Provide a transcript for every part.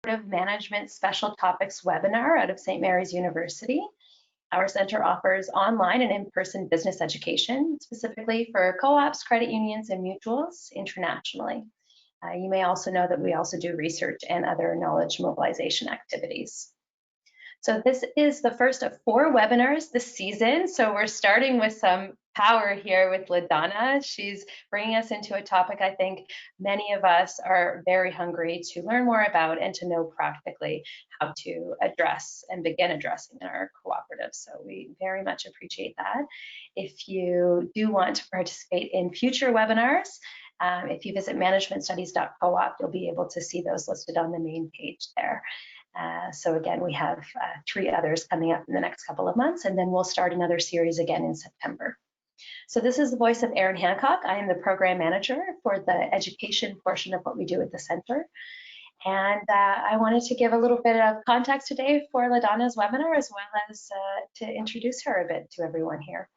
Management Special Topics webinar out of St. Mary's University. Our center offers online and in-person business education, specifically for co-ops, credit unions, and mutuals internationally. You may also know that we also do research and other knowledge mobilization activities. So this is the first of 4 webinars this season. So we're starting with some power here with LaDonna. She's bringing us into a topic I think many of us are very hungry to learn more about and to know practically how to address and begin addressing in our cooperatives. So we very much appreciate that. If you do want to participate in future webinars, if you visit managementstudies.coop, you'll be able to see those listed on the main page there. So again, we have 3 others coming up in the next couple of months, and then we'll start another series again in September. So this is the voice of Erin Hancock. I am the program manager for the education portion of what we do at the center. And I wanted to give a little bit of context today for LaDonna's webinar, as well as to introduce her a bit to everyone here.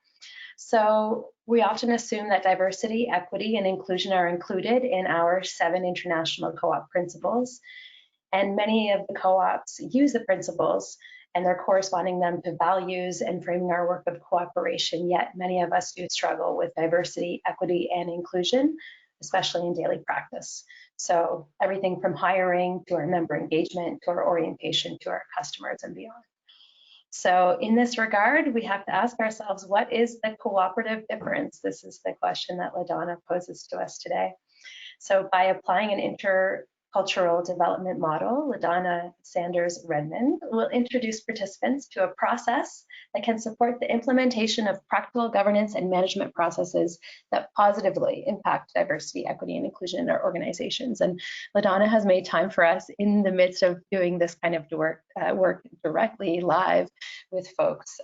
So we often assume that diversity, equity, and inclusion are included in our 7 international co-op principles. And many of the co-ops use the principles and they're corresponding them to values and framing our work of cooperation, yet many of us do struggle with diversity, equity, and inclusion, especially in daily practice. So everything from hiring to our member engagement, to our orientation, to our customers and beyond. So in this regard, we have to ask ourselves, what is the cooperative difference? This is the question that LaDonna poses to us today. So by applying an intercultural development model, LaDonna Sanders Redmond will introduce participants to a process that can support the implementation of practical governance and management processes that positively impact diversity, equity, and inclusion in our organizations. And LaDonna has made time for us in the midst of doing this kind of work directly live with folks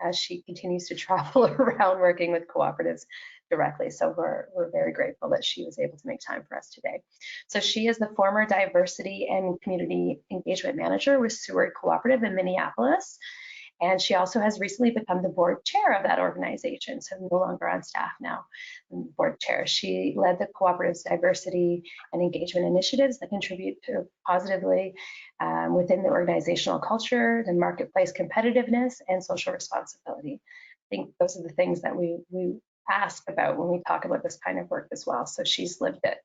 as she continues to travel around working with cooperatives directly. So we're very grateful that she was able to make time for us today. So she is the former diversity and community engagement manager with Seward Cooperative in Minneapolis. And she also has recently become the board chair of that organization, so no longer on staff now, board chair. She led the cooperative's diversity and engagement initiatives that contribute to positively within the organizational culture, the marketplace competitiveness, and social responsibility. I think those are the things that we ask about when we talk about this kind of work as well. So she's lived it.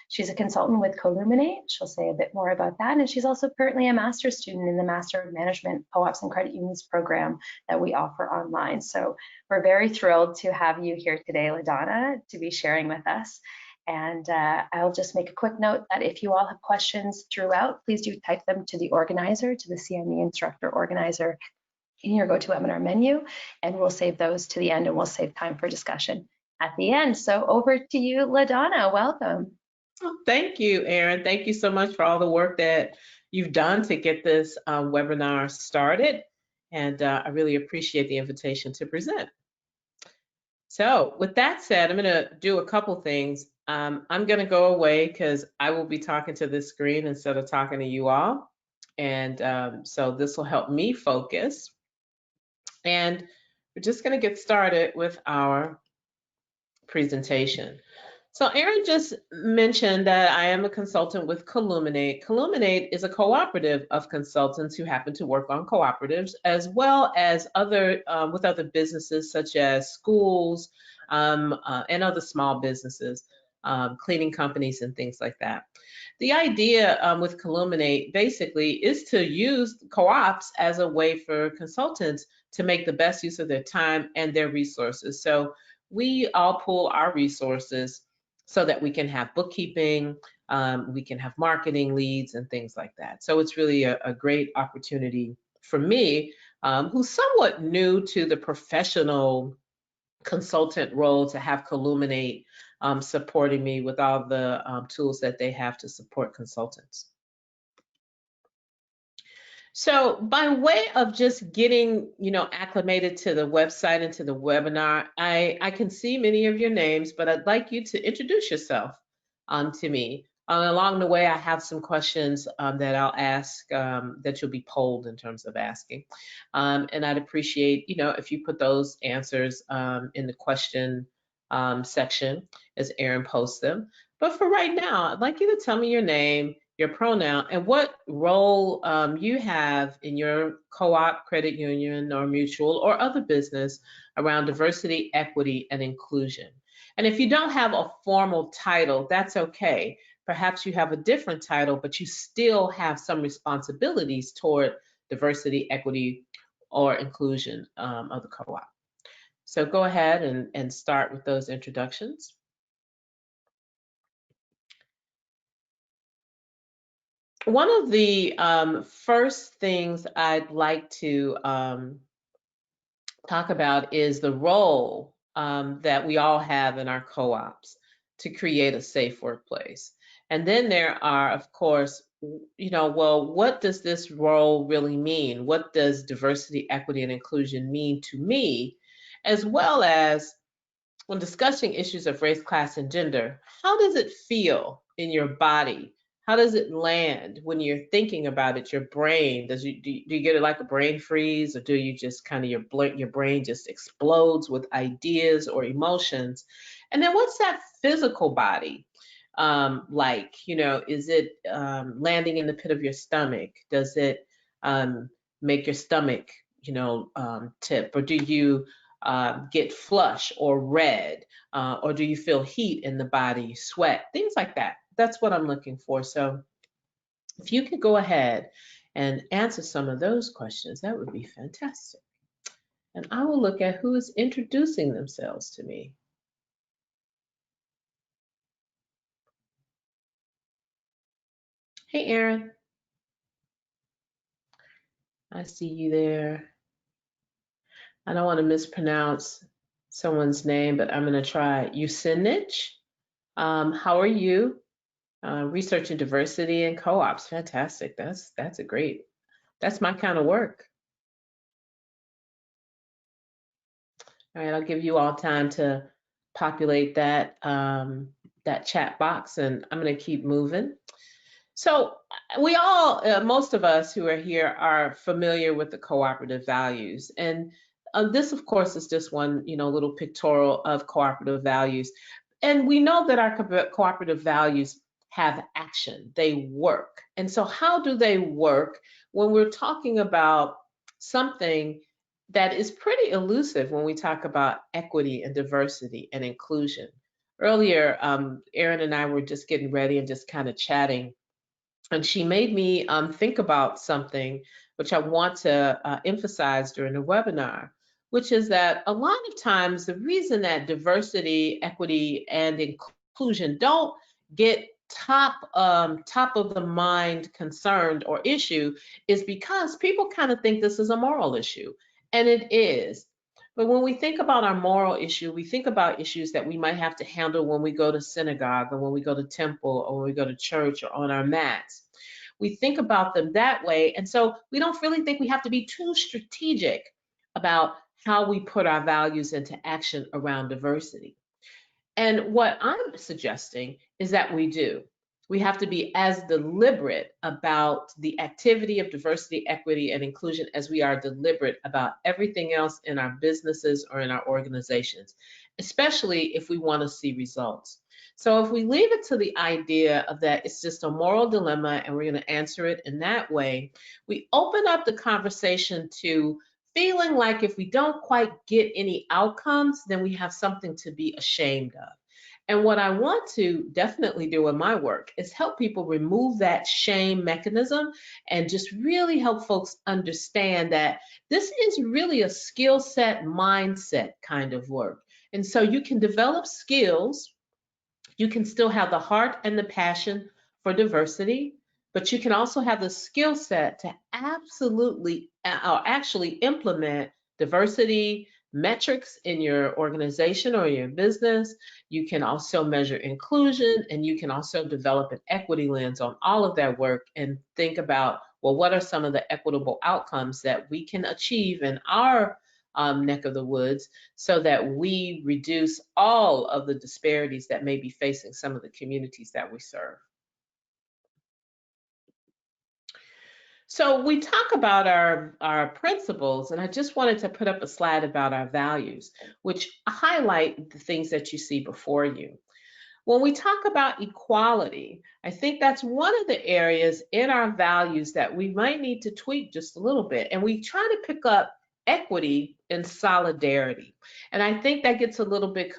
She's a consultant with Columinate. She'll say a bit more about that. And she's also currently a master's student in the Master of Management Co-ops and Credit Unions program that we offer online. So we're very thrilled to have you here today, LaDonna, to be sharing with us. And I'll just make a quick note that if you all have questions throughout, please do type them to the organizer, to the CME instructor organizer in your GoToWebinar menu, and we'll save those to the end and we'll save time for discussion at the end. So over to you, LaDonna, welcome. Oh, thank you, Erin. Thank you so much for all the work that you've done to get this webinar started. And I really appreciate the invitation to present. So with that said, I'm gonna do a couple things. I'm gonna go away because I will be talking to this screen instead of talking to you all. And so this will help me focus. And we're just going to get started with our presentation. So Erin just mentioned that I am a consultant with Columinate. Columinate is a cooperative of consultants who happen to work on cooperatives, as well as with other businesses such as schools and other small businesses, cleaning companies and things like that. The idea with Columinate basically is to use co-ops as a way for consultants to make the best use of their time and their resources. So we all pool our resources so that we can have bookkeeping, we can have marketing leads and things like that. So it's really a great opportunity for me, who's somewhat new to the professional consultant role, to have Columinate supporting me with all the tools that they have to support consultants. So by way of just getting, acclimated to the website and to the webinar, I can see many of your names, but I'd like you to introduce yourself to me. Along the way, I have some questions that I'll ask that you'll be polled in terms of asking. And I'd appreciate, if you put those answers in the question section as Erin posts them. But for right now, I'd like you to tell me your name, your pronoun, and what role you have in your co-op, credit union, or mutual, or other business around diversity, equity, and inclusion. And if you don't have a formal title, that's okay. Perhaps you have a different title, but you still have some responsibilities toward diversity, equity, or inclusion of the co-op. So go ahead and start with those introductions. One of the first things I'd like to talk about is the role that we all have in our co-ops to create a safe workplace. And then there are, of course, well, what does this role really mean? What does diversity, equity, and inclusion mean to me? As well as when discussing issues of race, class, and gender, how does it feel in your body? How does it land when you're thinking about it? Your brain, do you get it like a brain freeze, or do you just kind of your brain just explodes with ideas or emotions? And then what's that physical body like? Is it landing in the pit of your stomach? Does it make your stomach, tip, or do you get flush or red, or do you feel heat in the body, sweat, things like that? That's what I'm looking for. So if you could go ahead and answer some of those questions, that would be fantastic. And I will look at who is introducing themselves to me. Hey, Aaron. I see you there. I don't want to mispronounce someone's name, but I'm going to try. Usinich. How are you? Researching diversity and co-ops. Fantastic. That's a great. That's my kind of work. All right, I'll give you all time to populate that that chat box, and I'm going to keep moving. So we all, most of us who are here, are familiar with the cooperative values, and this, of course, is just one, little pictorial of cooperative values. And we know that our cooperative values have action; they work. And so, how do they work when we're talking about something that is pretty elusive when we talk about equity and diversity and inclusion? Earlier, Erin and I were just getting ready and just kind of chatting, and she made me think about something which I want to emphasize during the webinar, which is that a lot of times the reason that diversity, equity, and inclusion don't get top of the mind concerned or issue is because people kind of think this is a moral issue, and it is. But when we think about our moral issue, we think about issues that we might have to handle when we go to synagogue, or when we go to temple, or when we go to church, or on our mats. We think about them that way. And so we don't really think we have to be too strategic about how we put our values into action around diversity. And what I'm suggesting is that we do. We have to be as deliberate about the activity of diversity, equity, and inclusion as we are deliberate about everything else in our businesses or in our organizations, especially if we want to see results. So if we leave it to the idea of that it's just a moral dilemma and we're going to answer it in that way, we open up the conversation to feeling like if we don't quite get any outcomes, then we have something to be ashamed of. And what I want to definitely do in my work is help people remove that shame mechanism and just really help folks understand that this is really a skill set, mindset kind of work. And so you can develop skills, you can still have the heart and the passion for diversity, but you can also have the skill set to absolutely or actually implement diversity metrics in your organization or your business. You can also measure inclusion, and you can also develop an equity lens on all of that work and think about, well, what are some of the equitable outcomes that we can achieve in our neck of the woods so that we reduce all of the disparities that may be facing some of the communities that we serve. So we talk about our principles, and I just wanted to put up a slide about our values, which highlight the things that you see before you. When we talk about equality, I think that's one of the areas in our values that we might need to tweak just a little bit. And we try to pick up equity and solidarity. And I think that gets a little bit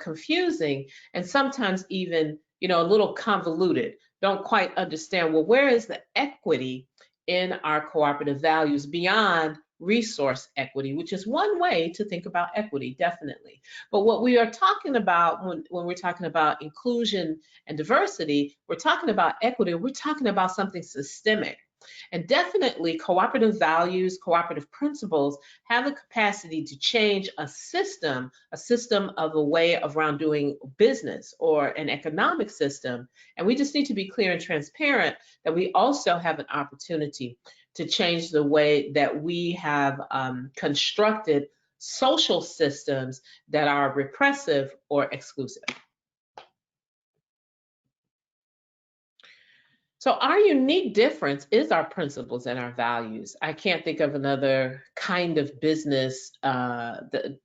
confusing and sometimes even, a little convoluted. Don't quite understand, well, where is the equity in our cooperative values beyond resource equity, which is one way to think about equity, definitely. But what we are talking about when we're talking about inclusion and diversity, we're talking about equity, we're talking about something systemic. And definitely cooperative values, cooperative principles have the capacity to change a system of a way of around doing business or an economic system. And we just need to be clear and transparent that we also have an opportunity to change the way that we have constructed social systems that are repressive or exclusive. So our unique difference is our principles and our values. I can't think of another kind of business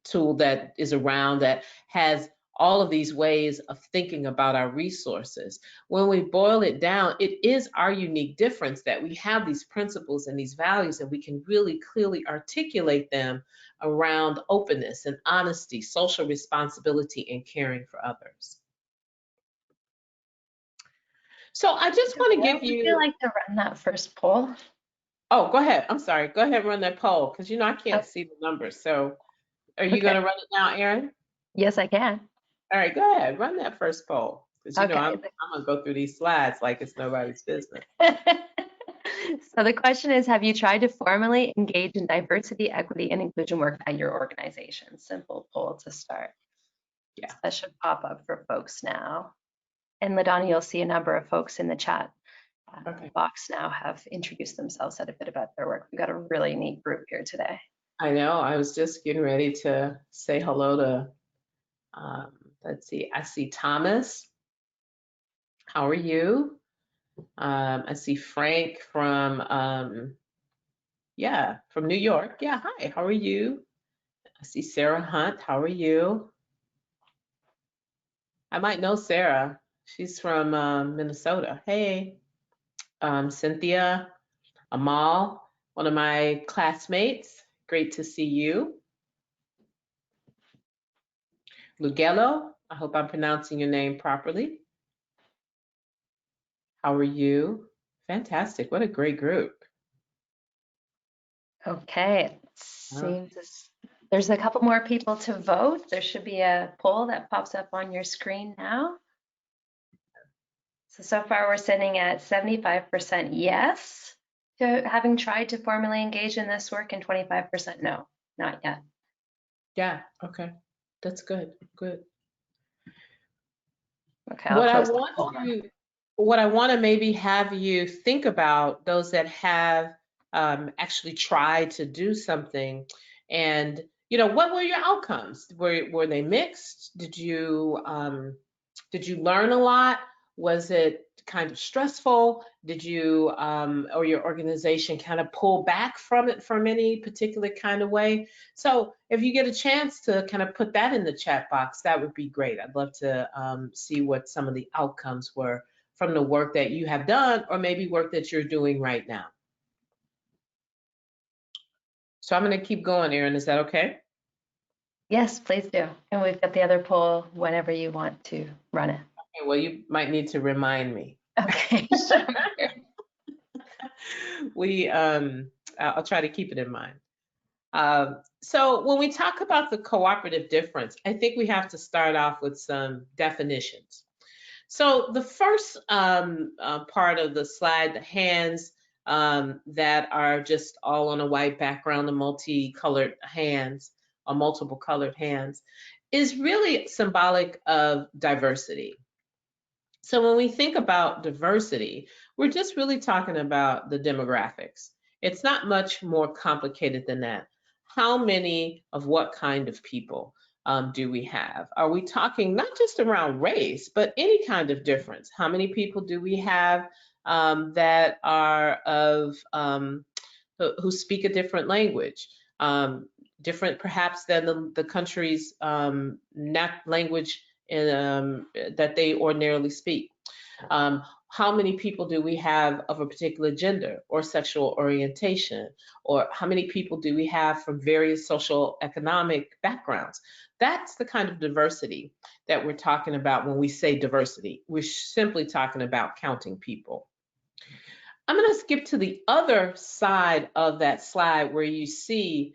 tool that is around that has all of these ways of thinking about our resources. When we boil it down, it is our unique difference that we have these principles and these values, and we can really clearly articulate them around openness and honesty, social responsibility, and caring for others. So I just want to give you. Would you like to run that first poll? Oh, go ahead. I'm sorry. Go ahead and run that poll because I can't see the numbers. So are you going to run it now, Erin? Yes, I can. All right, go ahead. Run that first poll because I'm going to go through these slides like it's nobody's business. So the question is, have you tried to formally engage in diversity, equity, and inclusion work at your organization? Simple poll to start. Yeah. So that should pop up for folks now. And LaDonna, you'll see a number of folks in the chat box now have introduced themselves, said a bit about their work. We've got a really neat group here today. I know. I was just getting ready to say hello to, let's see, I see Thomas. How are you? I see Frank from, from New York. Yeah, hi, how are you? I see Sarah Hunt. How are you? I might know Sarah. She's from Minnesota. Hey. Cynthia, Amal, one of my classmates. Great to see you. Lugello, I hope I'm pronouncing your name properly. How are you? Fantastic. What a great group. Okay. There's a couple more people to vote. There should be a poll that pops up on your screen now. So far we're sitting at 75% yes to having tried to formally engage in this work and 25% no, not yet. Yeah, okay. That's good. Good. Okay, what I want to maybe have you think about, those that have actually tried to do something, and what were your outcomes? Were they mixed? Did you learn a lot? Was it kind of stressful? Did you or your organization kind of pull back from it from any particular kind of way? So if you get a chance to kind of put that in the chat box, that would be great. I'd love to see what some of the outcomes were from the work that you have done, or maybe work that you're doing right now. So I'm going to keep going, Erin. Is that okay? Yes, please do. And we've got the other poll whenever you want to run it. Okay, well, you might need to remind me. Okay, sure. I'll try to keep it in mind. So when we talk about the cooperative difference, I think we have to start off with some definitions. So the first part of the slide, the hands that are just all on a white background, the multicolored hands or multiple colored hands, is really symbolic of diversity. So when we think about diversity, we're just really talking about the demographics. It's not much more complicated than that. How many of what kind of people do we have? Are we talking not just around race, but any kind of difference? How many people do we have that are who speak a different language? Different perhaps than the country's language that they ordinarily speak. How many people do we have of a particular gender or sexual orientation? Or how many people do we have from various social economic backgrounds? That's the kind of diversity that we're talking about when we say diversity. We're simply talking about counting people. I'm going to skip to the other side of that slide where you see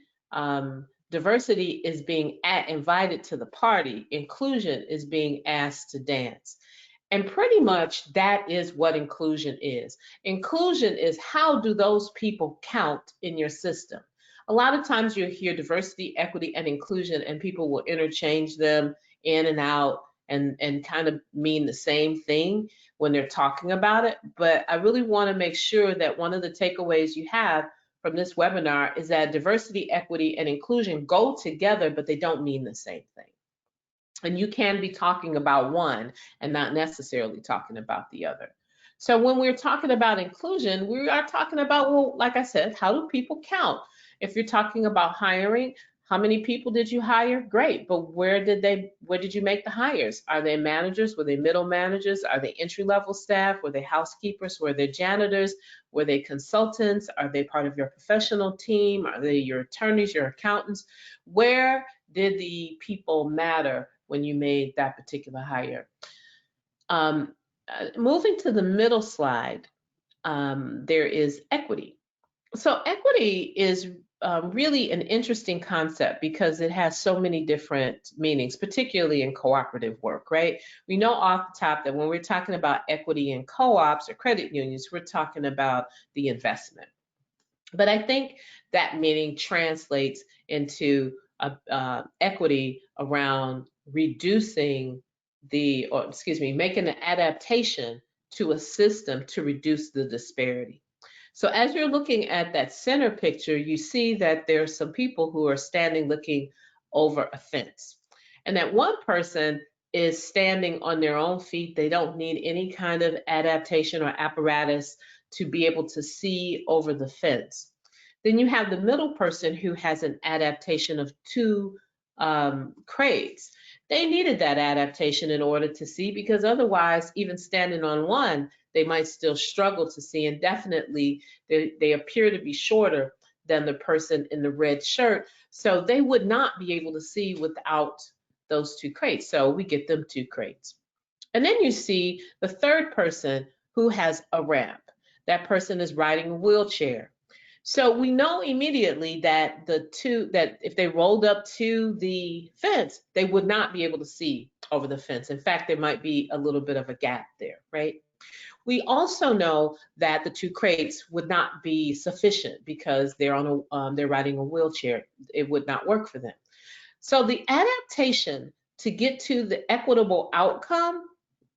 diversity is being invited to the party, inclusion is being asked to dance. And pretty much that is what inclusion is. Inclusion is how do those people count in your system? A lot of times you'll hear diversity, equity, and inclusion, and people will interchange them in and out and kind of mean the same thing when they're talking about it. But I really want to make sure that one of the takeaways you have from this webinar is that diversity, equity, and inclusion go together, but they don't mean the same thing. And you can be talking about one and not necessarily talking about the other. So when we're talking about inclusion, we are talking about, well, like I said, how do people count? If you're talking about hiring, how many people did you hire? Great, but where did you make the hires? Are they managers? Were they middle managers? Are they entry-level staff? Were they housekeepers? Were they janitors? Were they consultants? Are they part of your professional team? Are they your attorneys, your accountants? Where did the people matter when you made that particular hire? Moving to the middle slide, there is equity. So equity is really an interesting concept because it has so many different meanings, particularly in cooperative work, right? We know off the top that when we're talking about equity in co-ops or credit unions, we're talking about the investment. But I think that meaning translates into equity around reducing making an adaptation to a system to reduce the disparity. So as you're looking at that center picture, you see that there's some people who are standing looking over a fence. And that one person is standing on their own feet. They don't need any kind of adaptation or apparatus to be able to see over the fence. Then you have the middle person who has an adaptation of two crates. They needed that adaptation in order to see, because otherwise, even standing on one, they might still struggle to see, and definitely they appear to be shorter than the person in the red shirt, so they would not be able to see without those two crates. So we get them two crates. And then you see the third person who has a ramp. That person is riding a wheelchair. So we know immediately that that if they rolled up to the fence, they would not be able to see over the fence. In fact, there might be a little bit of a gap there, right? We also know that the two crates would not be sufficient because they're riding a wheelchair. It would not work for them. So the adaptation to get to the equitable outcome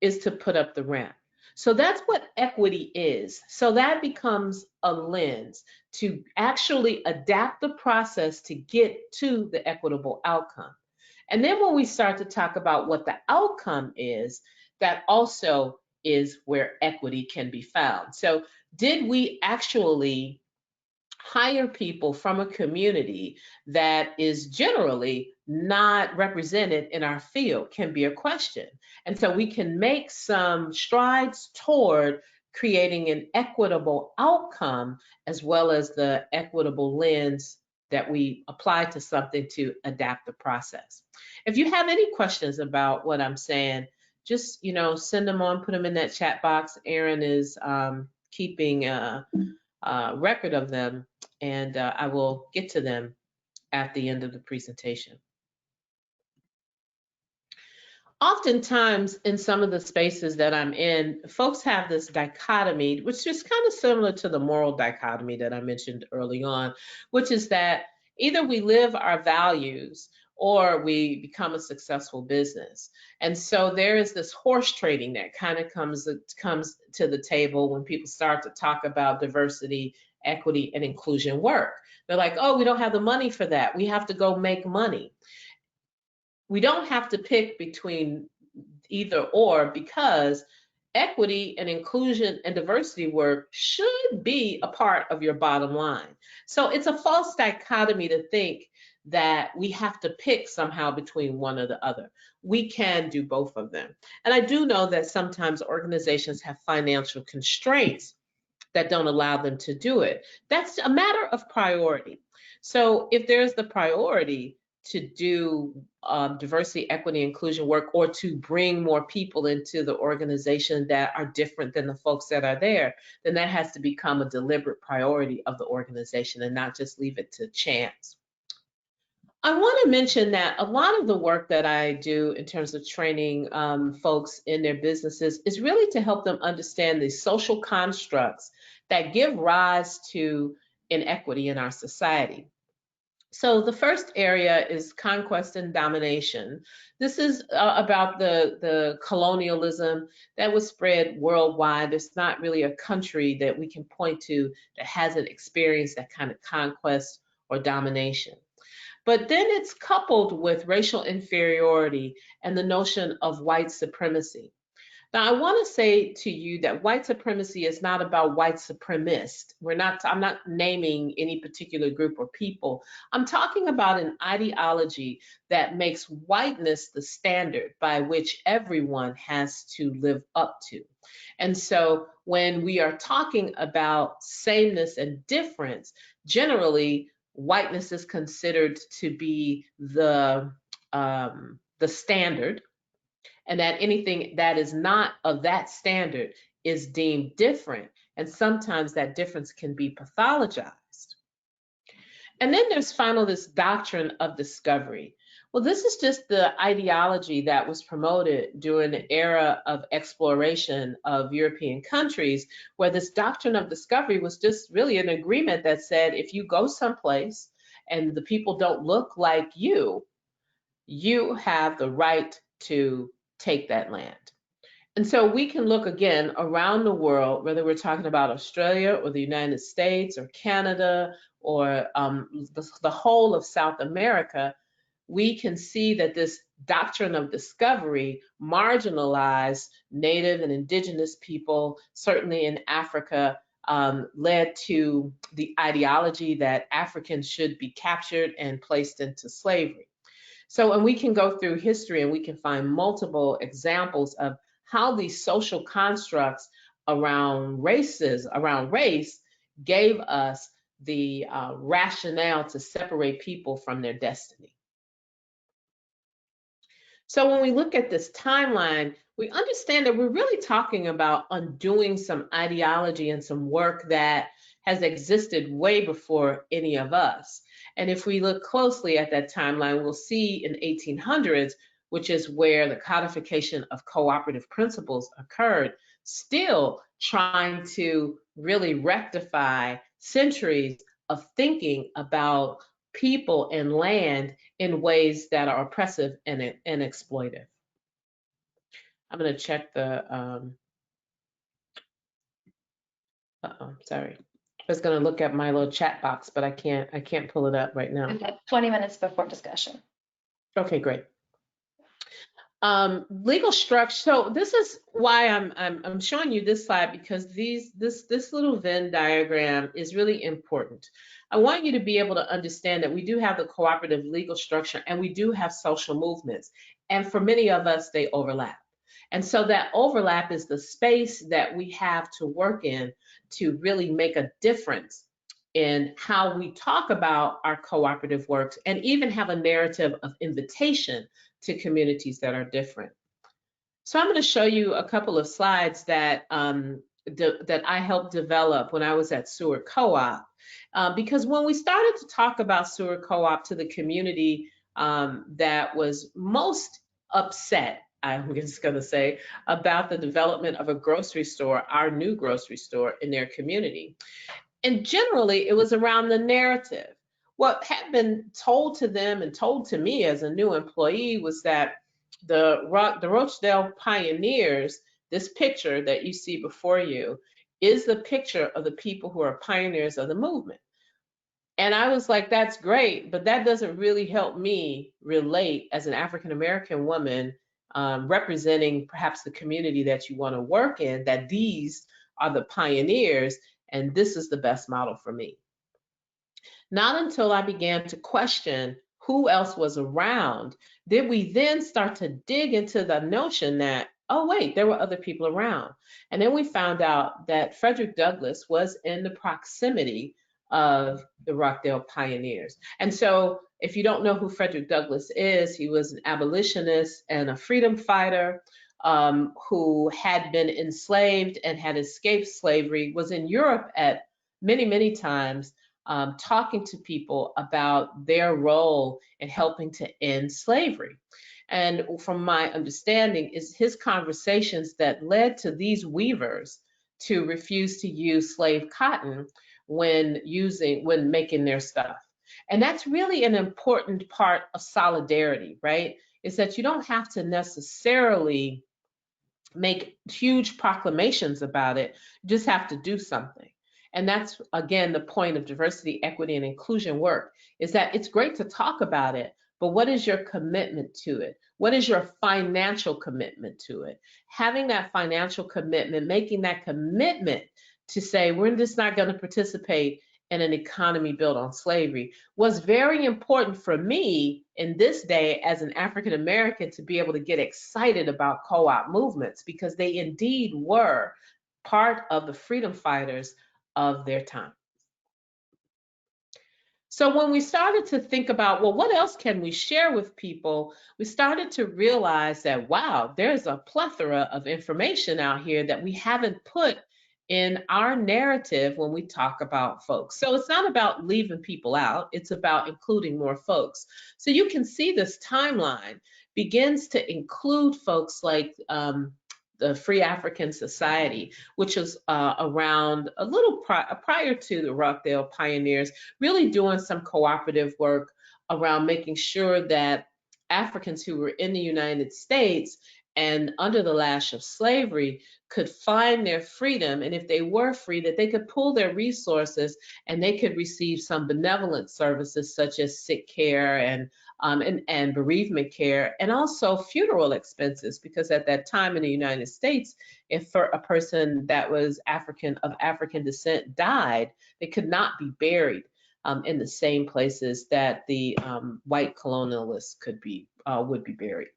is to put up the ramp. So that's what equity is. So that becomes a lens to actually adapt the process to get to the equitable outcome. And then when we start to talk about what the outcome is, that also is where equity can be found. So did we actually hire people from a community that is generally not represented in our field? Can be a question. And so we can make some strides toward creating an equitable outcome, as well as the equitable lens that we apply to something to adapt the process. If you have any questions about what I'm saying, just send them on, put them in that chat box. Erin is keeping record of them, and I will get to them at the end of the presentation. Oftentimes in some of the spaces that I'm in, folks have this dichotomy, which is kind of similar to the moral dichotomy that I mentioned early on, which is that either we live our values or we become a successful business. And so there is this horse trading that kind of comes to the table when people start to talk about diversity, equity, and inclusion work. They're like, oh, we don't have the money for that. We have to go make money. We don't have to pick between either or, because equity and inclusion and diversity work should be a part of your bottom line. So it's a false dichotomy to think that we have to pick somehow between one or the other. We can do both of them. And I do know that sometimes organizations have financial constraints that don't allow them to do it. That's a matter of priority. So if there's the priority to do diversity, equity, inclusion work, or to bring more people into the organization that are different than the folks that are there, then that has to become a deliberate priority of the organization and not just leave it to chance. I want to mention that a lot of the work that I do in terms of training folks in their businesses is really to help them understand the social constructs that give rise to inequity in our society. So the first area is conquest and domination. This is about the colonialism that was spread worldwide. There's not really a country that we can point to that hasn't experienced that kind of conquest or domination. But then it's coupled with racial inferiority and the notion of white supremacy. Now, I want to say to you that white supremacy is not about white supremacist. I'm not naming any particular group or people. I'm talking about an ideology that makes whiteness the standard by which everyone has to live up to. And so when we are talking about sameness and difference, generally, whiteness is considered to be the standard, and that anything that is not of that standard is deemed different. And sometimes that difference can be pathologized. And then there's finally this doctrine of discovery. Well, this is just the ideology that was promoted during the era of exploration of European countries, where this doctrine of discovery was just really an agreement that said, if you go someplace and the people don't look like you, you have the right to take that land. And so we can look again around the world, whether we're talking about Australia or the United States or Canada or the whole of South America, we can see that this doctrine of discovery marginalized Native and Indigenous people, certainly in Africa, led to the ideology that Africans should be captured and placed into slavery. So, and we can go through history and we can find multiple examples of how these social constructs around race gave us the rationale to separate people from their destiny. So when we look at this timeline, we understand that we're really talking about undoing some ideology and some work that has existed way before any of us. And if we look closely at that timeline, we'll see in the 1800s, which is where the codification of cooperative principles occurred, still trying to really rectify centuries of thinking about people and land in ways that are oppressive and exploitive. I'm going to check the, sorry. I was going to look at my little chat box, but I can't pull it up right now. We've got 20 minutes before discussion. Okay, great. Legal structure. So this is why I'm showing you this slide, because this little Venn diagram is really important. I want you to be able to understand that we do have the cooperative legal structure and we do have social movements. And for many of us, they overlap. And so that overlap is the space that we have to work in to really make a difference in how we talk about our cooperative works and even have a narrative of invitation to communities that are different. So I'm going to show you a couple of slides that that I helped develop when I was at Seward Co-op. Because when we started to talk about Seward Co-op to the community that was most upset, I'm just going to say, about the development of a grocery store, our new grocery store in their community. And generally, it was around the narrative. What had been told to them and told to me as a new employee was that the Rochdale pioneers, this picture that you see before you, is the picture of the people who are pioneers of the movement. And I was like, that's great, but that doesn't really help me relate as an African-American woman representing perhaps the community that you want to work in, that these are the pioneers and this is the best model for me. Not until I began to question who else was around, did we then start to dig into the notion that, oh, wait, there were other people around. And then we found out that Frederick Douglass was in the proximity of the Rockdale pioneers. And so if you don't know who Frederick Douglass is, he was an abolitionist and a freedom fighter who had been enslaved and had escaped slavery, was in Europe at many, many times, talking to people about their role in helping to end slavery. And from my understanding, is his conversations that led to these weavers to refuse to use slave cotton when making their stuff. And that's really an important part of solidarity, right? Is that you don't have to necessarily make huge proclamations about it. You just have to do something. And that's, again, the point of diversity, equity, and inclusion work, is that it's great to talk about it, but what is your commitment to it? What is your financial commitment to it? Having that financial commitment, making that commitment to say, we're just not going to participate in an economy built on slavery, was very important for me in this day as an African American to be able to get excited about co-op movements, because they indeed were part of the freedom fighters of their time. So when we started to think about, well, what else can we share with people? We started to realize that, wow, there's a plethora of information out here that we haven't put in our narrative when we talk about folks. So it's not about leaving people out, it's about including more folks. So you can see this timeline begins to include folks like the Free African Society, which was around a little prior to the Rockdale pioneers, really doing some cooperative work around making sure that Africans who were in the United States and under the lash of slavery could find their freedom, and if they were free, that they could pool their resources and they could receive some benevolent services such as sick care and bereavement care, and also funeral expenses, because at that time in the United States, if for a person that was of African descent died, they could not be buried in the same places that the white colonialists would be buried.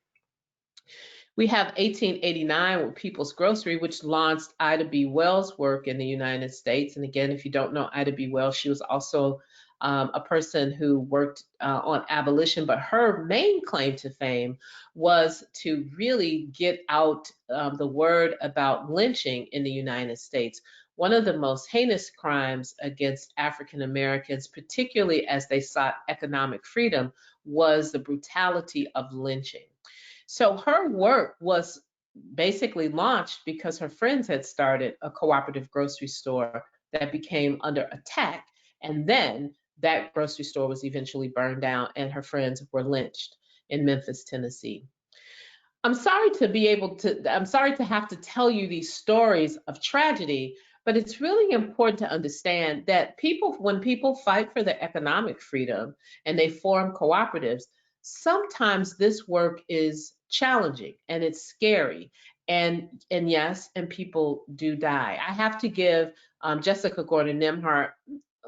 We have 1889 with People's Grocery, which launched Ida B. Wells' work in the United States. And again, if you don't know Ida B. Wells, she was also a person who worked on abolition, but her main claim to fame was to really get out the word about lynching in the United States. One of the most heinous crimes against African Americans, particularly as they sought economic freedom, was the brutality of lynching. So her work was basically launched because her friends had started a cooperative grocery store that became under attack. And then that grocery store was eventually burned down and her friends were lynched in Memphis, Tennessee. I'm sorry to have to tell you these stories of tragedy, but it's really important to understand that when people fight for their economic freedom and they form cooperatives, sometimes this work is challenging and it's scary, and yes, and people do die. I have to give Jessica Gordon Nimhart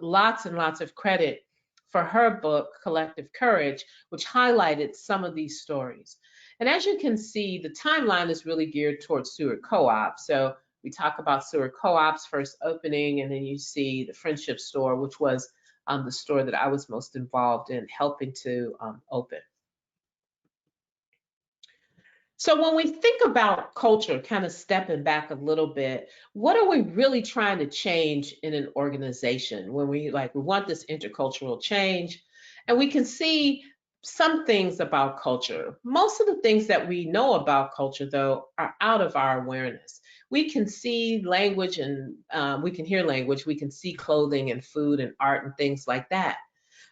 lots and lots of credit for her book Collective Courage, which highlighted some of these stories. And as you can see, the timeline is really geared towards Seward Co-op. So we talk about Seward Co-op's first opening, and then you see the Friendship Store, which was the store that I was most involved in helping to open. So when we think about culture, kind of stepping back a little bit, what are we really trying to change in an organization when we want this intercultural change? And we can see some things about culture. Most of the things that we know about culture, though, are out of our awareness. We can see language and we can hear language, we can see clothing and food and art and things like that.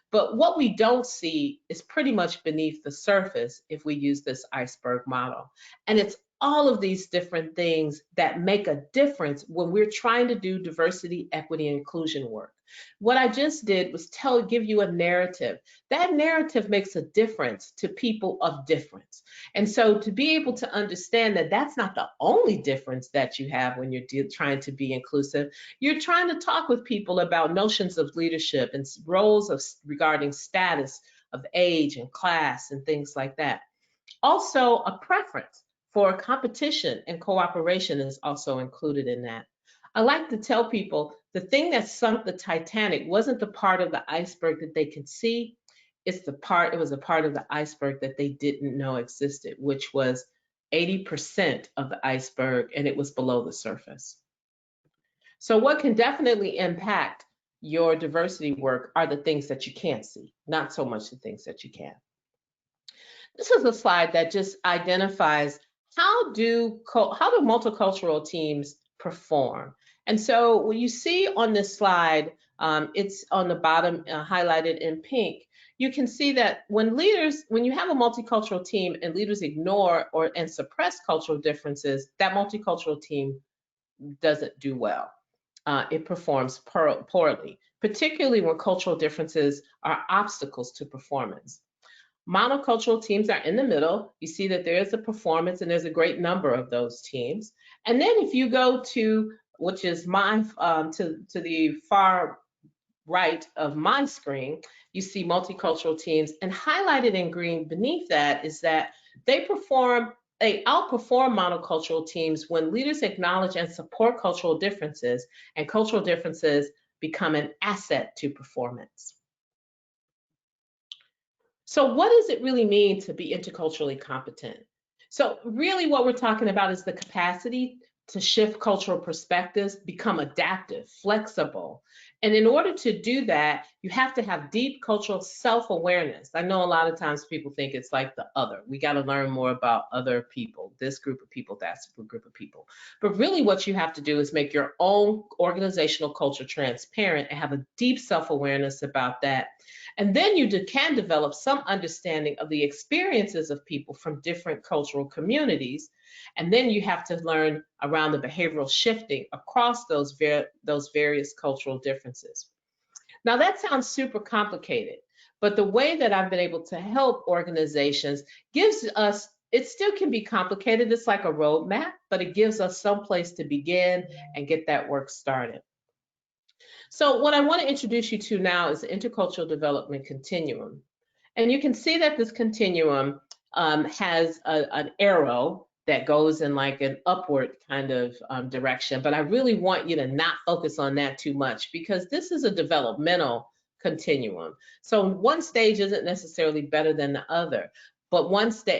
But what we don't see is pretty much beneath the surface if we use this iceberg model. And it's all of these different things that make a difference when we're trying to do diversity, equity, and inclusion work. What I just did was give you a narrative. That narrative makes a difference to people of difference. And so to be able to understand that that's not the only difference that you have when you're trying to be inclusive, you're trying to talk with people about notions of leadership and roles regarding status of age and class and things like that. Also, a preference for competition and cooperation is also included in that. I like to tell people the thing that sunk the Titanic wasn't the part of the iceberg that they could see. It was a part of the iceberg that they didn't know existed, which was 80% of the iceberg, and it was below the surface. So what can definitely impact your diversity work are the things that you can't see, not so much the things that you can. This is a slide that just identifies how do multicultural teams perform. And so what you see on this slide, it's on the bottom highlighted in pink. You can see that when you have a multicultural team and leaders ignore and suppress cultural differences, that multicultural team doesn't do well. It performs poorly, particularly when cultural differences are obstacles to performance. Monocultural teams are in the middle. You see that there is a performance and there's a great number of those teams. And then if you go to, which is to the far right of my screen, you see multicultural teams, and highlighted in green beneath that is that they outperform monocultural teams when leaders acknowledge and support cultural differences, and cultural differences become an asset to performance. So what does it really mean to be interculturally competent? So really what we're talking about is the capacity to shift cultural perspectives, become adaptive, flexible. And in order to do that, you have to have deep cultural self-awareness. I know a lot of times people think it's like the other. We got to learn more about other people, this group of people, that group of people. But really what you have to do is make your own organizational culture transparent and have a deep self-awareness about that. And then you can develop some understanding of the experiences of people from different cultural communities. And then you have to learn around the behavioral shifting across those various cultural differences. Now that sounds super complicated, but the way that I've been able to help organizations gives us, it still can be complicated. It's like a roadmap, but it gives us some place to begin and get that work started. So what I want to introduce you to now is the Intercultural Development Continuum. And you can see that this continuum has an arrow that goes in like an upward kind of direction. But I really want you to not focus on that too much because this is a developmental continuum. So one stage isn't necessarily better than the other, but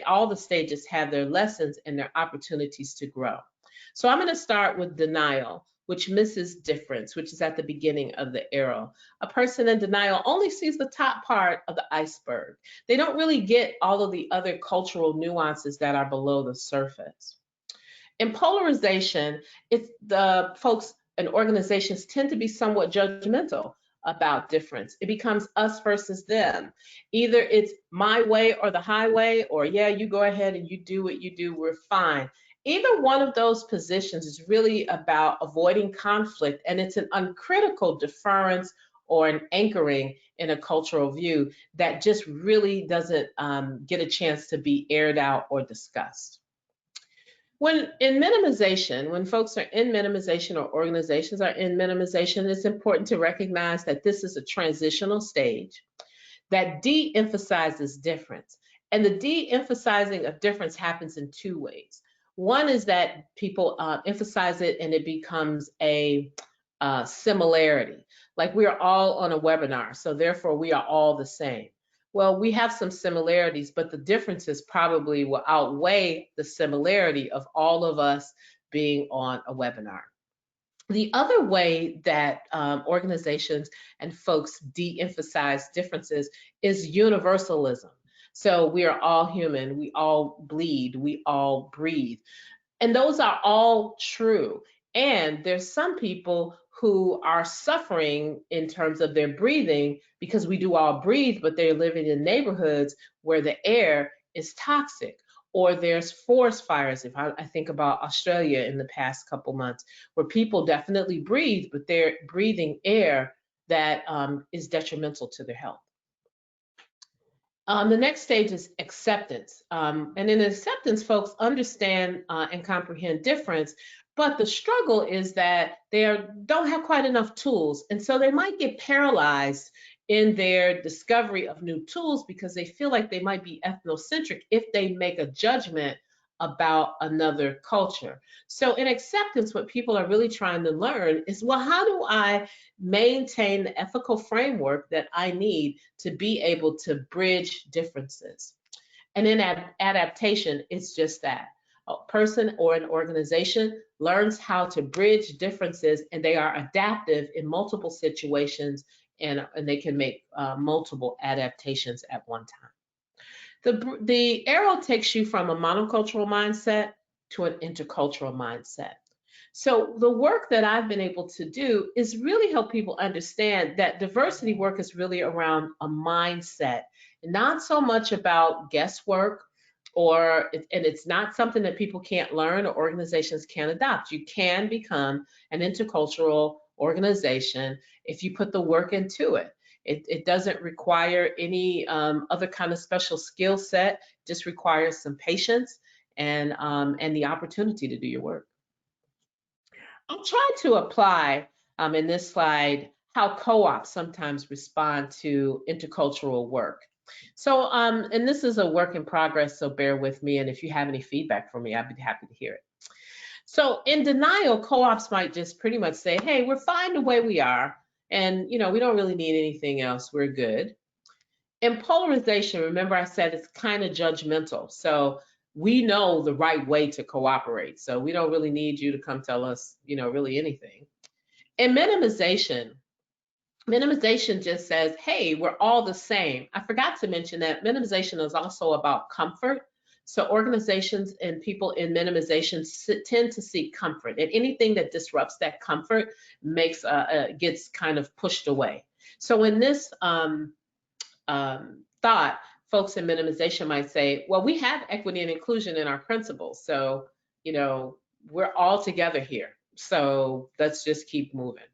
all the stages have their lessons and their opportunities to grow. So I'm going to start with denial, which misses difference, which is at the beginning of the arrow. A person in denial only sees the top part of the iceberg. They don't really get all of the other cultural nuances that are below the surface. In polarization, it's the folks and organizations tend to be somewhat judgmental about difference. It becomes us versus them. Either it's my way or the highway, or yeah, you go ahead and you do what you do, we're fine. Either one of those positions is really about avoiding conflict, and it's an uncritical deference or an anchoring in a cultural view that just really doesn't get a chance to be aired out or discussed. When in minimization, when folks are in minimization or organizations are in minimization, it's important to recognize that this is a transitional stage that de-emphasizes difference. And the de-emphasizing of difference happens in two ways. One is that people emphasize it and it becomes a similarity. Like we are all on a webinar, so therefore we are all the same. Well, we have some similarities, but the differences probably will outweigh the similarity of all of us being on a webinar. The other way that organizations and folks de-emphasize differences is universalism. So we are all human, we all bleed, we all breathe. And those are all true. And there's some people who are suffering in terms of their breathing because we do all breathe, but they're living in neighborhoods where the air is toxic. Or there's forest fires, if I think about Australia in the past couple months, where people definitely breathe, but they're breathing air that is detrimental to their health. The next stage is acceptance. And in acceptance, folks understand and comprehend difference, but the struggle is that they don't have quite enough tools. And so they might get paralyzed in their discovery of new tools because they feel like they might be ethnocentric if they make a judgment about another culture. So in acceptance, what people are really trying to learn is, well, how do I maintain the ethical framework that I need to be able to bridge differences? And in adaptation, it's just that. A person or an organization learns how to bridge differences, and they are adaptive in multiple situations, and they can make multiple adaptations at one time. The arrow takes you from a monocultural mindset to an intercultural mindset. So the work that I've been able to do is really help people understand that diversity work is really around a mindset, not so much about guesswork, and it's not something that people can't learn or organizations can't adopt. You can become an intercultural organization if you put the work into it. It doesn't require any other kind of special skill set, just requires some patience and the opportunity to do your work. I'm trying to apply in this slide how co-ops sometimes respond to intercultural work. So, and this is a work in progress, so bear with me. And if you have any feedback for me, I'd be happy to hear it. So in denial, co-ops might just pretty much say, hey, we're fine the way we are. And, we don't really need anything else. We're good. In polarization, remember I said it's kind of judgmental. So we know the right way to cooperate. So we don't really need you to come tell us, really anything. In minimization just says, hey, we're all the same. I forgot to mention that minimization is also about comfort. So organizations and people in minimization tend to seek comfort, and anything that disrupts that comfort gets kind of pushed away. So in this thought, folks in minimization might say, well, we have equity and inclusion in our principles. So, we're all together here. So let's just keep moving.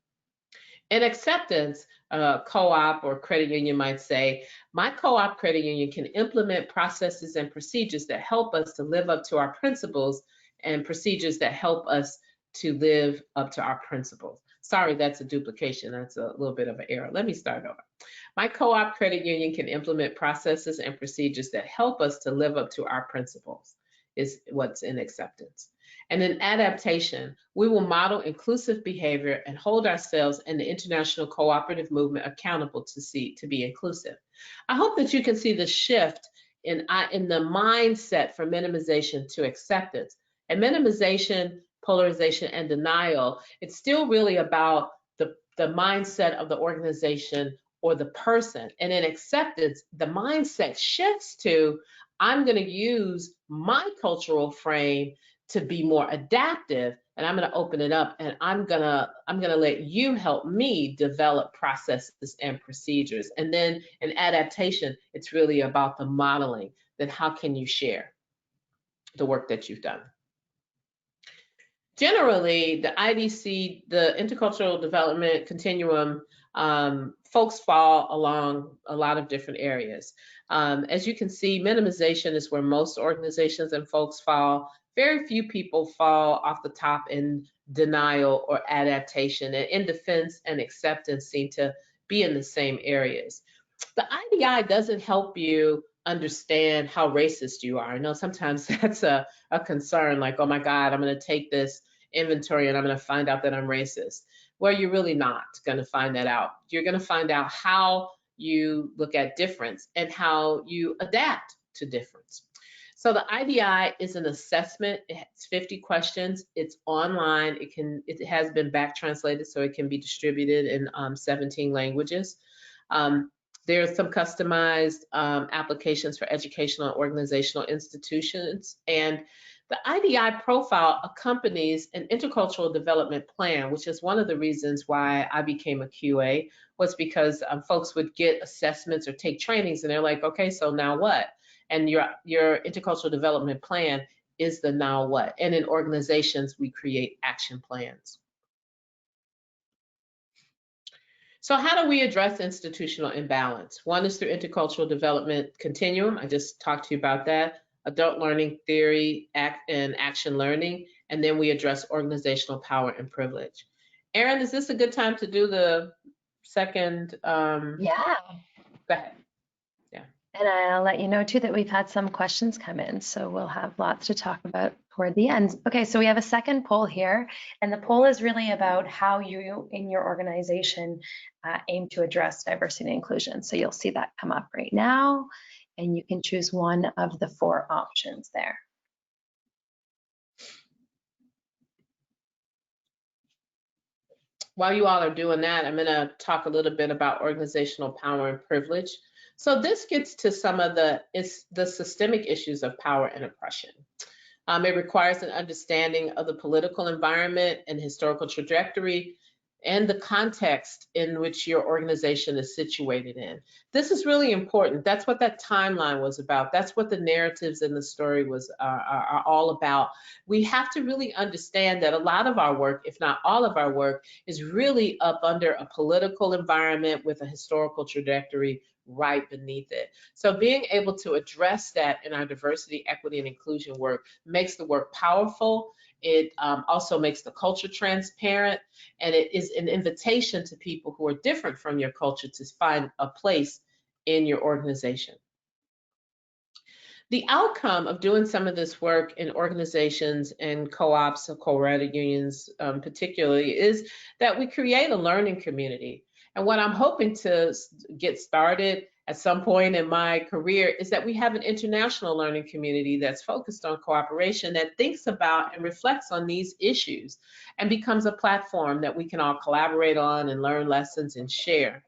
In acceptance, co-op or credit union might say, my co-op credit union can implement processes and procedures that help us to live up to our principles and procedures that help us to live up to our principles. Sorry, that's a duplication. That's a little bit of an error. Let me start over. My co-op credit union can implement processes and procedures that help us to live up to our principles, is what's in acceptance. And in adaptation, we will model inclusive behavior and hold ourselves and the international cooperative movement accountable to be inclusive. I hope that you can see the shift in the mindset from minimization to acceptance. And minimization, polarization, and denial, it's still really about the mindset of the organization or the person. And in acceptance, the mindset shifts to, I'm going to use my cultural frame to be more adaptive, and I'm going to open it up, and I'm going to let you help me develop processes and procedures. And then in adaptation, it's really about the modeling. Then how can you share the work that you've done? Generally, the IDC, the Intercultural Development Continuum, folks fall along a lot of different areas. As you can see, minimization is where most organizations and folks fall. Very few people fall off the top in denial or adaptation, and in defense and acceptance seem to be in the same areas. The IDI doesn't help you understand how racist you are. I know sometimes that's a concern, like, oh my God, I'm going to take this inventory and I'm going to find out that I'm racist. Well, you're really not going to find that out. You're going to find out how you look at difference and how you adapt to difference. So the IDI is an assessment. It's 50 questions. It's online. It has been back translated, so it can be distributed in 17 languages. There are some customized applications for educational and organizational institutions. And the IDI profile accompanies an intercultural development plan, which is one of the reasons why I became a QA, was because folks would get assessments or take trainings and they're like, okay, so now what? And your intercultural development plan is the now what. And in organizations, we create action plans. So how do we address institutional imbalance? One is through intercultural development continuum. I just talked to you about that. Adult learning theory, and action learning. And then we address organizational power and privilege. Erin, is this a good time to do the second. Yeah. Go ahead. Yeah. And I'll let you know too that we've had some questions come in, so we'll have lots to talk about toward the end. Okay, so we have a second poll here, and the poll is really about how you in your organization aim to address diversity and inclusion. So you'll see that come up right now, and you can choose one of the 4 options there. While you all are doing that, I'm going to talk a little bit about organizational power and privilege. So this gets to some of the systemic issues of power and oppression. It requires an understanding of the political environment and historical trajectory and the context in which your organization is situated in. This is really important. That's what that timeline was about. That's what the narratives in the story are all about. We have to really understand that a lot of our work, if not all of our work, is really up under a political environment with a historical trajectory right beneath it. So being able to address that in our diversity, equity, and inclusion work makes the work powerful. It also makes the culture transparent, and it is an invitation to people who are different from your culture to find a place in your organization. The outcome of doing some of this work in organizations and co-ops or cooperative unions particularly is that we create a learning community. And what I'm hoping to get started at some point in my career is that we have an international learning community that's focused on cooperation, that thinks about and reflects on these issues and becomes a platform that we can all collaborate on and learn lessons and share.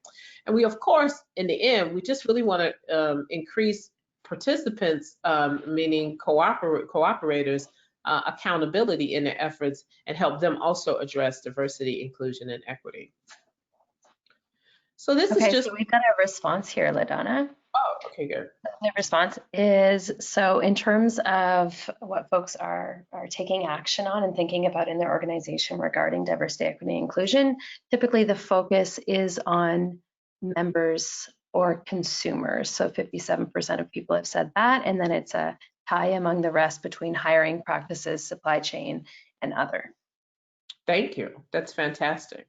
And we, of course, in the end, we just really want to increase participants, meaning cooperators, accountability in their efforts and help them also address diversity, inclusion, and equity. So this is just. So we've got a response here, LaDonna. Oh, okay, good. The response is, so in terms of what folks are taking action on and thinking about in their organization regarding diversity, equity, and inclusion, typically the focus is on members or consumers. So 57% of people have said that, and then it's a tie among the rest between hiring practices, supply chain, and other. Thank you. That's fantastic.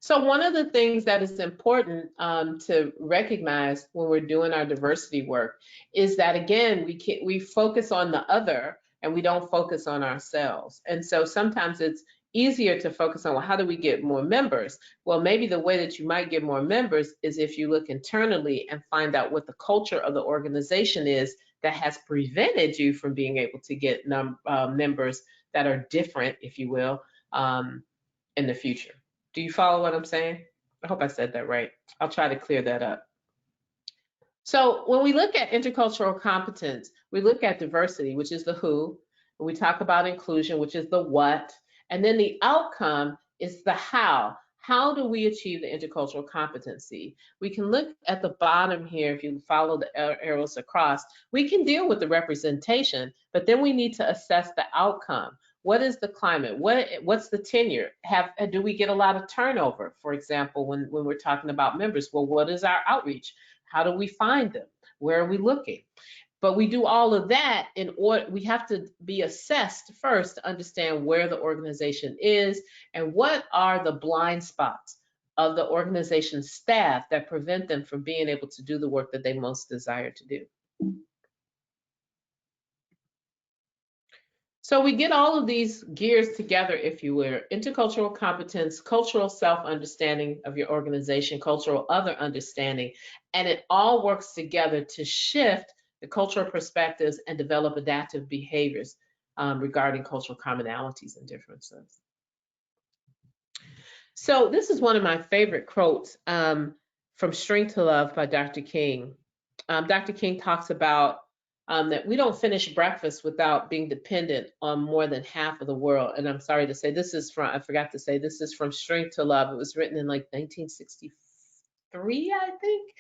So one of the things that is important to recognize when we're doing our diversity work is that, again, we focus on the other and we don't focus on ourselves. And so sometimes it's easier to focus on, well, how do we get more members? Well, maybe the way that you might get more members is if you look internally and find out what the culture of the organization is that has prevented you from being able to get members that are different, if you will, in the future. Do you follow what I'm saying? I hope I said that right. I'll try to clear that up. So when we look at intercultural competence, we look at diversity, which is the who. We talk about inclusion, which is the what. And then the outcome is the how. How do we achieve the intercultural competency? We can look at the bottom here. If you follow the arrows across, we can deal with the representation, but then we need to assess the outcome. What is the climate? What's the tenure? Do we get a lot of turnover? For example, when we're talking about members, well, what is our outreach? How do we find them? Where are we looking? But we do all of that in order, we have to be assessed first to understand where the organization is and what are the blind spots of the organization's staff that prevent them from being able to do the work that they most desire to do. So we get all of these gears together, if you will: intercultural competence, cultural self-understanding of your organization, cultural other understanding, and it all works together to shift the cultural perspectives and develop adaptive behaviors regarding cultural commonalities and differences. So this is one of my favorite quotes from Strength to Love by Dr. King. Dr. King talks about that we don't finish breakfast without being dependent on more than half of the world. And I'm sorry to say, I forgot to say, this is from Strength to Love. It was written in like 1963, I think,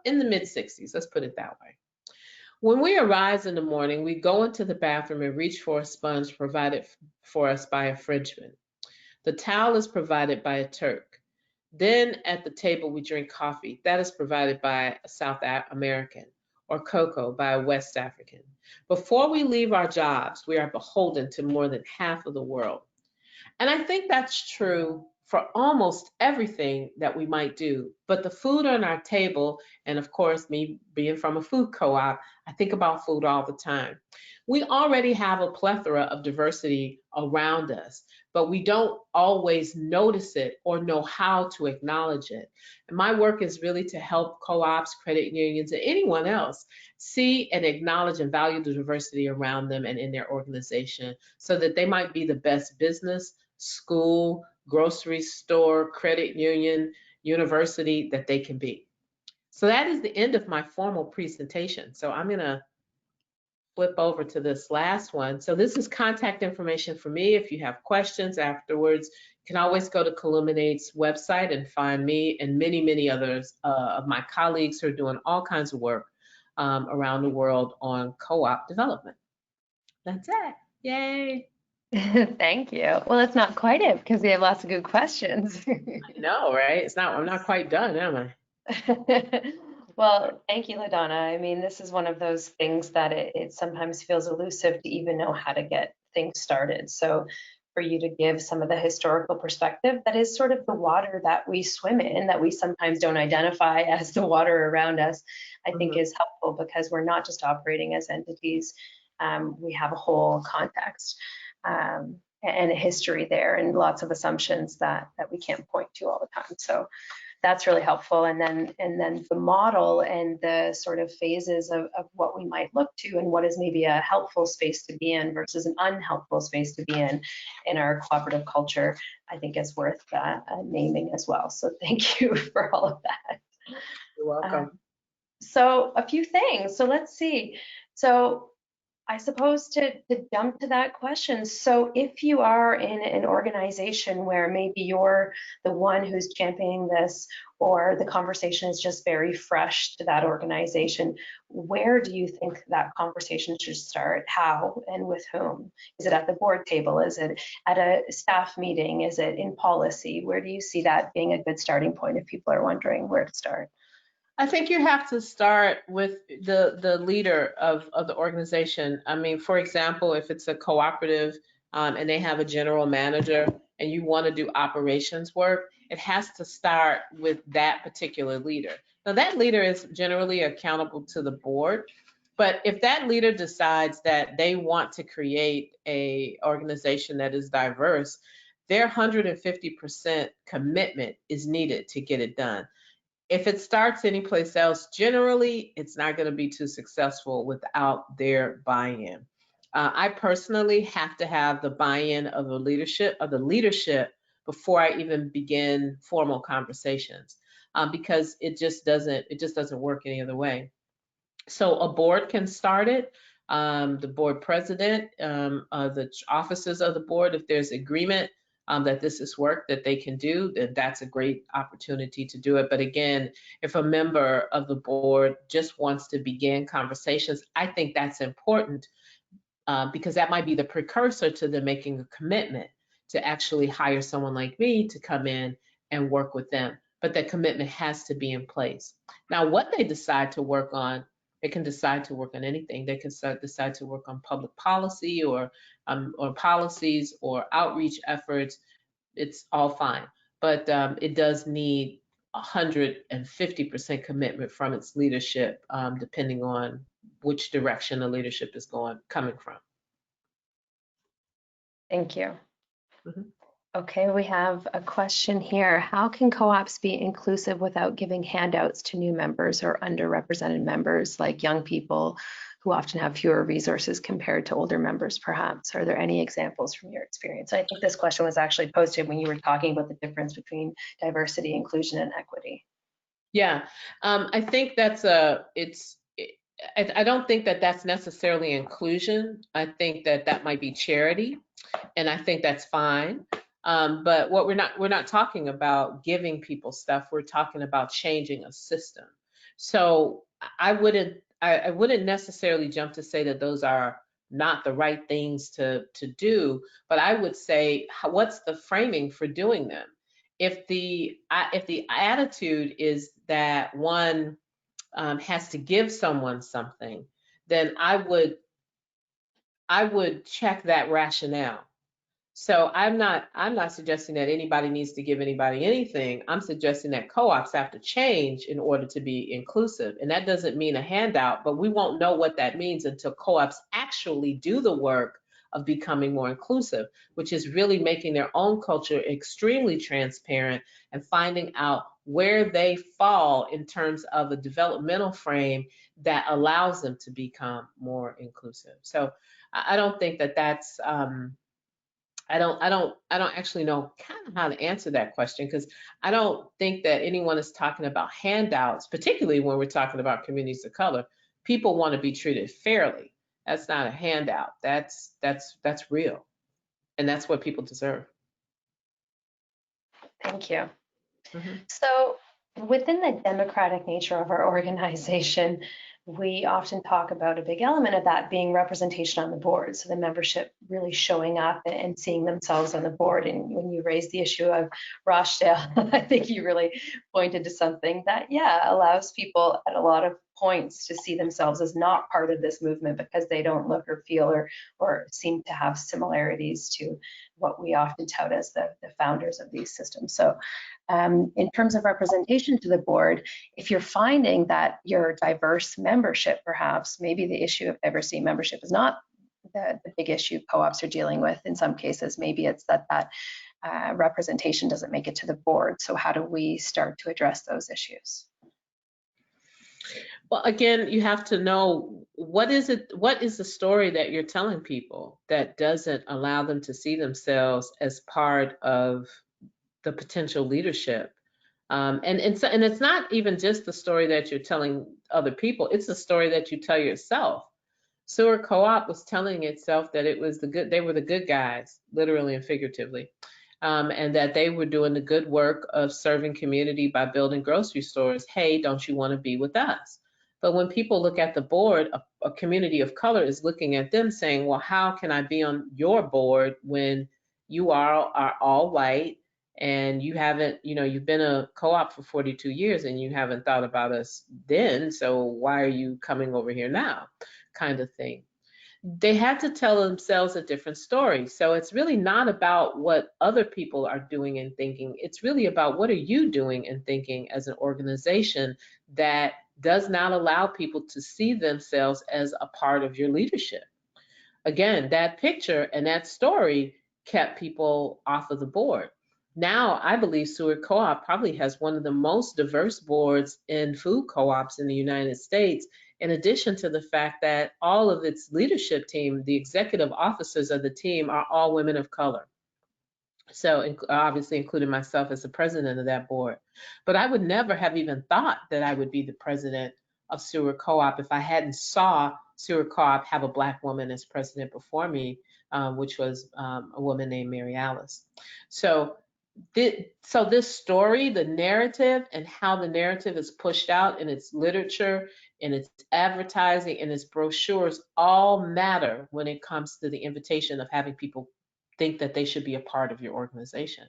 in the mid-60s, let's put it that way. When we arise in the morning, we go into the bathroom and reach for a sponge provided for us by a Frenchman. The towel is provided by a Turk. Then at the table, we drink coffee. That is provided by a South American, or cocoa by a West African. Before we leave our jobs, we are beholden to more than half of the world. And I think that's true for almost everything that we might do. But the food on our table, and of course, me being from a food co-op, I think about food all the time. We already have a plethora of diversity around us, but we don't always notice it or know how to acknowledge it. And my work is really to help co-ops, credit unions, and anyone else see and acknowledge and value the diversity around them and in their organization so that they might be the best business, school, grocery store, credit union, university that they can be. So that is the end of my formal presentation. So I'm going to flip over to this last one. So this is contact information for me. If you have questions afterwards, you can always go to Columinate's website and find me and many, many others of my colleagues who are doing all kinds of work around the world on co-op development. That's it. Yay. Thank you. Well, it's not quite it because we have lots of good questions. I know, right? I'm not quite done, am I? Well, thank you, LaDonna. I mean, this is one of those things that it sometimes feels elusive to even know how to get things started. So for you to give some of the historical perspective, that is sort of the water that we swim in, that we sometimes don't identify as the water around us, I think is helpful because we're not just operating as entities. We have a whole context and a history there and lots of assumptions that we can't point to all the time. So that's really helpful. And then the model and the sort of phases of what we might look to and what is maybe a helpful space to be in versus an unhelpful space to be in our cooperative culture, I think is worth naming as well. So thank you for all of that. You're welcome. So a few things. So let's see. So I suppose to jump to that question. So if you are in an organization where maybe you're the one who's championing this, or the conversation is just very fresh to that organization, where do you think that conversation should start? How and with whom? Is it at the board table? Is it at a staff meeting? Is it in policy? Where do you see that being a good starting point if people are wondering where to start? I think you have to start with the leader of the organization. I mean, for example, if it's a cooperative and they have a general manager and you want to do operations work, it has to start with that particular leader. Now, that leader is generally accountable to the board, but if that leader decides that they want to create a organization that is diverse, their 150% commitment is needed to get it done. If it starts anyplace else, generally, it's not going to be too successful without their buy-in. I personally have to have the buy-in of the leadership before I even begin formal conversations, because it just doesn't work any other way. So a board can start it. The board president, the officers of the board, if there's agreement that this is work that they can do, then that's a great opportunity to do it. But again, if a member of the board just wants to begin conversations, I think that's important because that might be the precursor to them making a commitment to actually hire someone like me to come in and work with them. But that commitment has to be in place. Now, what they decide to work on, they can decide to work on anything. They can decide to work on public policy or policies or outreach efforts. It's all fine. But it does need 150% commitment from its leadership, depending on which direction the leadership is coming from. Thank you. Mhm. Okay, we have a question here. How can co-ops be inclusive without giving handouts to new members or underrepresented members, like young people who often have fewer resources compared to older members, perhaps? Are there any examples from your experience? I think this question was actually posted when you were talking about the difference between diversity, inclusion, and equity. Yeah, I think I don't think that that's necessarily inclusion. I think that that might be charity, and I think that's fine. But what we're not talking about giving people stuff. We're talking about changing a system. So I wouldn't necessarily jump to say that those are not the right things to do, but I would say what's the framing for doing them? If the attitude is that one has to give someone something, then I would check that rationale. So I'm not suggesting that anybody needs to give anybody anything. I'm suggesting that co-ops have to change in order to be inclusive. And that doesn't mean a handout, but we won't know what that means until co-ops actually do the work of becoming more inclusive, which is really making their own culture extremely transparent and finding out where they fall in terms of a developmental frame that allows them to become more inclusive. So I don't think that that's I don't actually know kind of how to answer that question, because I don't think that anyone is talking about handouts, particularly when we're talking about communities of color. People want to be treated fairly. That's not a handout. That's real, and that's what people deserve. Thank you. Hmm. So within the democratic nature of our organization, we often talk about a big element of that being representation on the board. So the membership really showing up and seeing themselves on the board. And when you raise the issue of Rochdale, I think you really pointed to something that, yeah, allows people at a lot of points to see themselves as not part of this movement because they don't look or feel or seem to have similarities to what we often tout as the founders of these systems. So in terms of representation to the board, if you're finding that your diverse membership, perhaps maybe the issue of diversity membership is not the big issue co-ops are dealing with. In some cases, maybe it's that representation doesn't make it to the board. So how do we start to address those issues? Well, again, you have to know what is the story that you're telling people that doesn't allow them to see themselves as part of the potential leadership. And it's not even just the story that you're telling other people, it's the story that you tell yourself. Sewer Co-op was telling itself that they were the good guys, literally and figuratively, and that they were doing the good work of serving community by building grocery stores. Hey, don't you want to be with us? But when people look at the board, a community of color is looking at them saying, well, how can I be on your board when you are all white and you haven't, you've been a co-op for 42 years and you haven't thought about us then, so why are you coming over here now? Kind of thing. They had to tell themselves a different story. So it's really not about what other people are doing and thinking. It's really about what are you doing and thinking as an organization that does not allow people to see themselves as a part of your leadership. Again, that picture and that story kept people off of the board. Now, I believe Seward Co-op probably has one of the most diverse boards in food co-ops in the United States, in addition to the fact that all of its leadership team, the executive officers of the team, are all women of color. So obviously including myself as the president of that board. But I would never have even thought that I would be the president of Seward Co-op if I hadn't saw Seward Co-op have a Black woman as president before me, which was a woman named Mary Alice. So this story, the narrative, and how the narrative is pushed out in its literature, in its advertising, in its brochures, all matter when it comes to the invitation of having people think that they should be a part of your organization.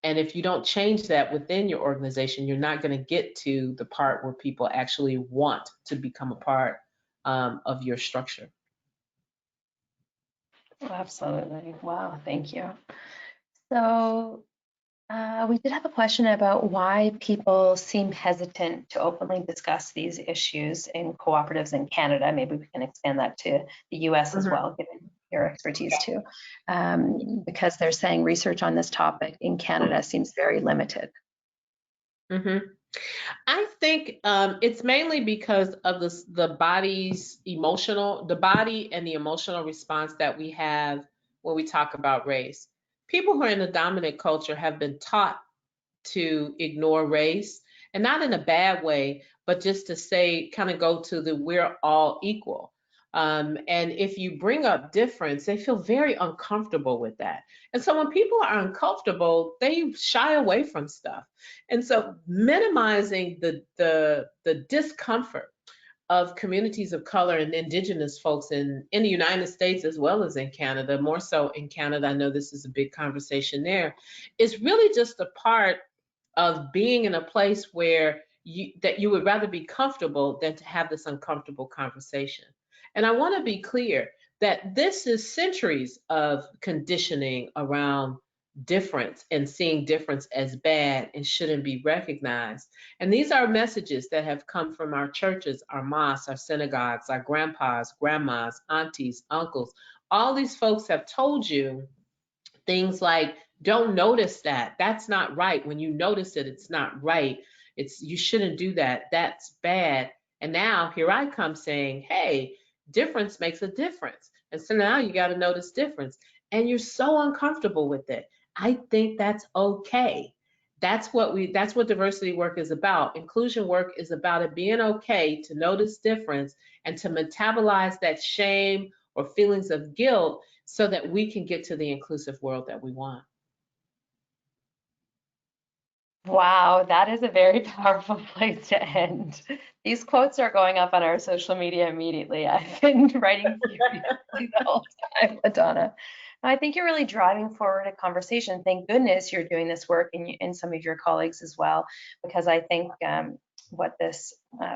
And if you don't change that within your organization, you're not going to get to the part where people actually want to become a part of your structure. Oh, absolutely. Wow, thank you. So we did have a question about why people seem hesitant to openly discuss these issues in cooperatives in Canada. Maybe we can expand that to the US as well, given your expertise too, because they're saying research on this topic in Canada seems very limited. Mm-hmm. I think it's mainly because of the body and the emotional response that we have when we talk about race. People who are in the dominant culture have been taught to ignore race, and not in a bad way, but just to say, kind of go to the we're all equal. And if you bring up difference, they feel very uncomfortable with that. And so when people are uncomfortable, they shy away from stuff. And so minimizing the discomfort of communities of color and indigenous folks in the United States as well as in Canada, more so in Canada, I know this is a big conversation there, is really just a part of being in a place where you would rather be comfortable than to have this uncomfortable conversation. And I want to be clear, that this is centuries of conditioning around difference and seeing difference as bad and shouldn't be recognized. And these are messages that have come from our churches, our mosques, our synagogues, our grandpas, grandmas, aunties, uncles. All these folks have told you things like, don't notice that. That's not right. When you notice it, it's not right. You shouldn't do that. That's bad. And now here I come saying, hey, difference makes a difference. And so now you got to notice difference. And you're so uncomfortable with it. I think that's okay. That's what diversity work is about. Inclusion work is about it being okay to notice difference and to metabolize that shame or feelings of guilt so that we can get to the inclusive world that we want. Wow, that is a very powerful place to end. These quotes are going up on our social media immediately. I've been writing furiously the whole time, LaDonna. I think you're really driving forward a conversation. Thank goodness you're doing this work and some of your colleagues as well, because I think what this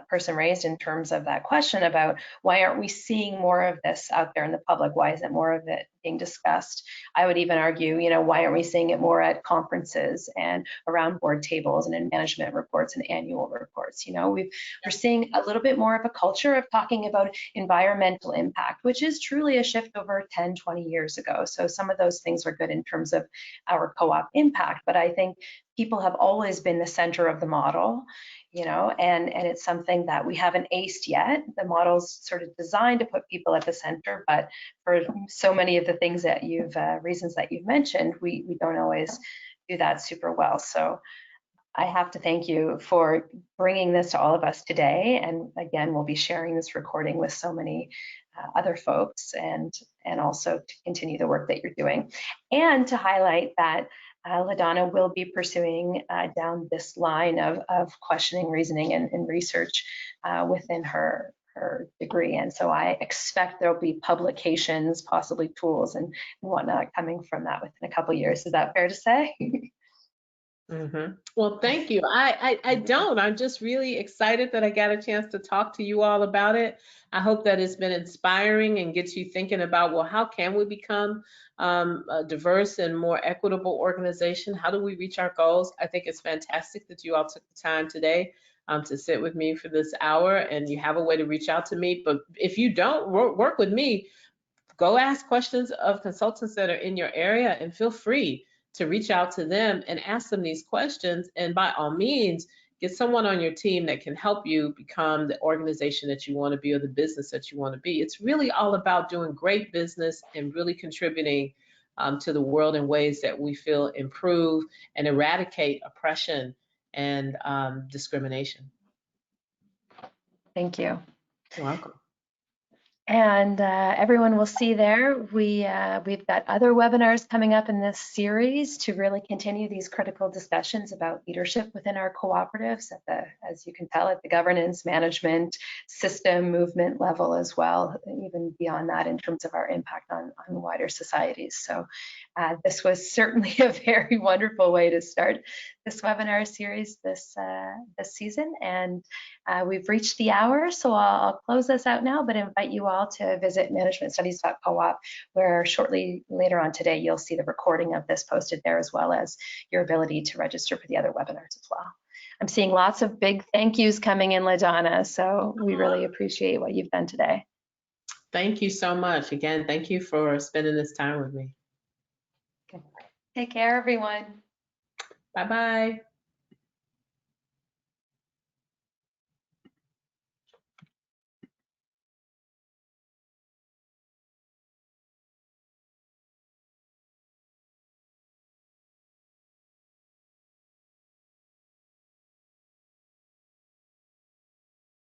person raised in terms of that question about why aren't we seeing more of this out there in the public? Why isn't more of it being discussed? I would even argue, why aren't we seeing it more at conferences and around board tables and in management reports and annual reports? We're seeing a little bit more of a culture of talking about environmental impact, which is truly a shift over 10, 20 years ago. So some of those things are good in terms of our co-op impact, but I think people have always been the center of the model, and it's something that we haven't aced yet. The model's sort of designed to put people at the center, but for so many of the things that reasons that you've mentioned, we don't always do that super well. So I have to thank you for bringing this to all of us today. And again, we'll be sharing this recording with so many other folks and also to continue the work that you're doing. And to highlight that LaDonna will be pursuing down this line of questioning, reasoning, and research within her degree. And so I expect there'll be publications, possibly tools and whatnot coming from that within a couple of years. Is that fair to say? Mm-hmm. Well, thank you. I don't. I'm just really excited that I got a chance to talk to you all about it. I hope that it's been inspiring and gets you thinking about, well, how can we become a diverse and more equitable organization? How do we reach our goals? I think it's fantastic that you all took the time today to sit with me for this hour, and you have a way to reach out to me. But if you don't work with me, go ask questions of consultants that are in your area and feel free to reach out to them and ask them these questions. And by all means, get someone on your team that can help you become the organization that you want to be or the business that you want to be. It's really all about doing great business and really contributing to the world in ways that we feel improve and eradicate oppression and discrimination. Thank you. You're welcome. And everyone will see there, we've got other webinars coming up in this series to really continue these critical discussions about leadership within our cooperatives as you can tell, at the governance, management, system, movement level as well, even beyond that in terms of our impact on wider societies. So this was certainly a very wonderful way to start this webinar series this season. And we've reached the hour, so I'll close this out now, but invite you all to visit managementstudies.coop, where shortly later on today, you'll see the recording of this posted there, as well as your ability to register for the other webinars as well. I'm seeing lots of big thank yous coming in, LaDonna, so we really appreciate what you've done today. Thank you so much. Again, thank you for spending this time with me. Okay. Take care, everyone. Bye-bye.